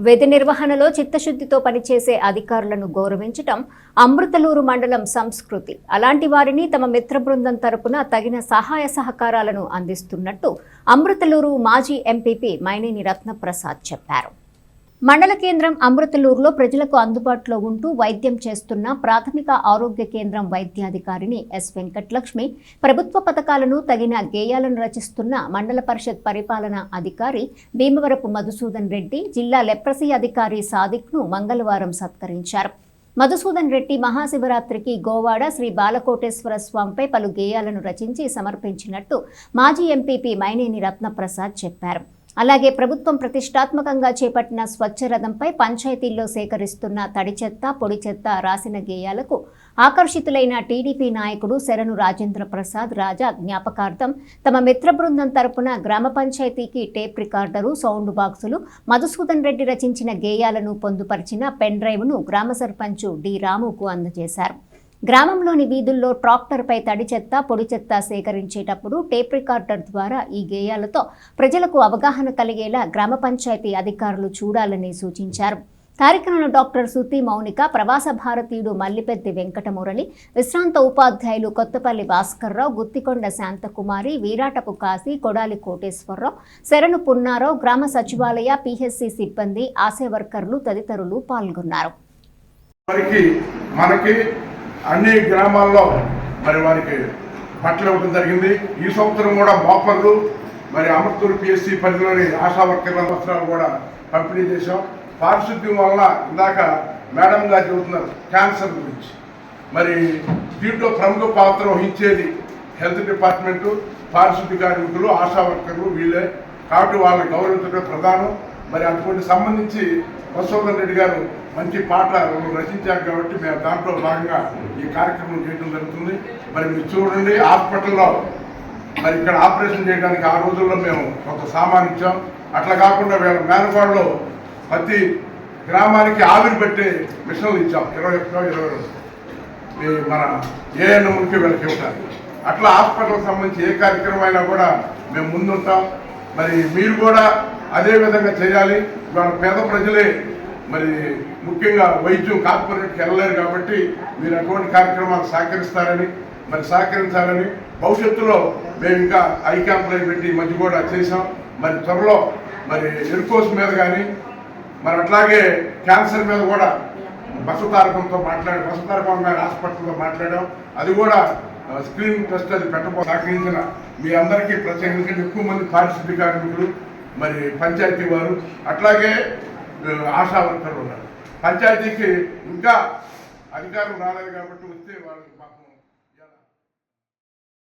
విధి నిర్వహణలో చిత్తశుద్ధితో పనిచేసే అధికారులను గౌరవించటం అమృతలూరు మండలం సంస్కృతి. అలాంటి వారిని తమ మిత్ర బృందం తరపున తగిన సహాయ సహకారాలను అందిస్తున్నట్టు అమృతలూరు మాజీ ఎంపీపీ మైనేని రత్నప్రసాద్ చెప్పారు. మండల కేంద్రం అమృతలూరులో ప్రజలకు అందుబాటులో ఉంటూ వైద్యం చేస్తున్న ప్రాథమిక ఆరోగ్య కేంద్రం వైద్యాధికారిని ఎస్ వెంకటలక్ష్మి, ప్రభుత్వ పథకాలను తగిన గేయాలను రచిస్తున్న మండల పరిషత్ పరిపాలనా అధికారి భీమవరపు మధుసూదన్ రెడ్డి, జిల్లా లెప్రసీ అధికారి సాదిక్ను మంగళవారం సత్కరించారు. మధుసూదన్ రెడ్డి మహాశివరాత్రికి గోవాడ శ్రీ బాలకోటేశ్వర స్వామిపై పలు గేయాలను రచించి సమర్పించినట్టు మాజీ ఎంపీపీ మైనేని రత్నప్రసాద్ చెప్పారు. అలాగే ప్రభుత్వం ప్రతిష్టాత్మకంగా చేపట్టిన స్వచ్ఛ రథంపై పంచాయతీల్లో సేకరిస్తున్న తడి చెత్త, పొడి చెత్త రాసిన గేయాలకు ఆకర్షితులైన టీడీపీ నాయకుడు శరణు రాజేంద్ర ప్రసాద్ రాజా జ్ఞాపకార్థం తమ మిత్ర బృందం తరపున గ్రామ పంచాయతీకి టేప్ రికార్డరు, సౌండ్ బాక్సులు, మధుసూదన్ రెడ్డి రచించిన గేయాలను పొందుపరిచిన పెన్ డ్రైవ్ను గ్రామ సర్పంచు డి రాముకు అందజేశారు. గ్రామంలోని వీధుల్లో ట్రాక్టర్పై తడి చెత్త, పొడి చెత్త సేకరించేటప్పుడు టేప్ రికార్డర్ ద్వారా ఈ గేయాలతో ప్రజలకు అవగాహన కలిగేలా గ్రామ పంచాయతీ అధికారులు చూడాలని సూచించారు. కార్యక్రమంలో డాక్టర్ సుతి మౌనిక, ప్రవాస భారతీయుడు మల్లిపెద్ది వెంకటమురళి, విశ్రాంత ఉపాధ్యాయులు కొత్తపల్లి భాస్కర్రావు, గుత్తికొండ శాంతకుమారి, వీరాటపు కాశీ, కొడాలి కోటేశ్వరరావు, శరణు పున్నారావు, గ్రామ సచివాలయ పిహెచ్సి సిబ్బంది, ఆశా వర్కర్లు తదితరులు పాల్గొన్నారు. అన్ని గ్రామాల్లో వారికి బట్టలు ఇవ్వడం జరిగింది. ఈ సంవత్సరం కూడా మోపర్లు అమృతూరు పిఎస్సి పరిధిలోని ఆశా వర్కర్ల వస్త్రాలు కూడా పంపిణీ చేశాం. పారిశుద్ధ్యం వల్ల ఇందాక మేడం గారు చెబుతున్నారు క్యాన్సర్ గురించి. దీంట్లో ప్రముఖ పాత్ర వహించేది హెల్త్ డిపార్ట్మెంటు, పారిశుద్ధ్య కార్మికులు, ఆశా వర్కర్లు వీళ్ళే. కాబట్టి వాళ్ళని గౌరవించడం ప్రధానం. అటువంటి సంబంధించి మధుసూదన్ రెడ్డి గారు మంచి పాట రచించారు కాబట్టి మేము దాంట్లో భాగంగా ఈ కార్యక్రమం చేయడం జరుగుతుంది. మీరు చూడండి, హాస్పిటల్లో ఇక్కడ ఆపరేషన్ చేయడానికి ఆ రోజుల్లో మేము కొంత సామాన్ ఇచ్చాం. అట్లా కాకుండా వీళ్ళ మేనపాడులో ప్రతి గ్రామానికి ఆవిరి పెట్టే మిషన్లు ఇచ్చాం. 21-22 మన ఏఎన్ఎంకి వీళ్ళకి ఇవ్వటానికి. అట్లా హాస్పిటల్కి సంబంధించి ఏ కార్యక్రమం అయినా కూడా మేము ముందుంటాం. మీరు కూడా అదే విధంగా చేయాలి. ఇవాళ పేద ప్రజలే ముఖ్యంగా వైద్యం కార్పొరేట్కి వెళ్ళలేరు కాబట్టి మీరు అటువంటి కార్యక్రమాలు సహకరించాలని భవిష్యత్తులో మేము ఇంకా ఐ క్యాంపులు పెట్టి ఈ మధ్య కూడా చేసాం. త్వరలో ఎరుకోస్ మీద కానీ అట్లాగే క్యాన్సర్ మీద కూడా బసవతారకం గారి హాస్పిటల్తో మాట్లాడాం. అది కూడా స్క్రీన్ టెస్ట్ అది సహకరించిన మీ అందరికీ ప్రత్యేకంగా ఎక్కువ మంది పారిశుద్ధ్య కార్మికులు, పంచాయతీ వారు, అట్లాగే ఆశా వర్కర్లు ఉన్నారు. పంచాయతీకి ఇంకా అధికారులు రాలేదు కాబట్టి వస్తే వాళ్ళకి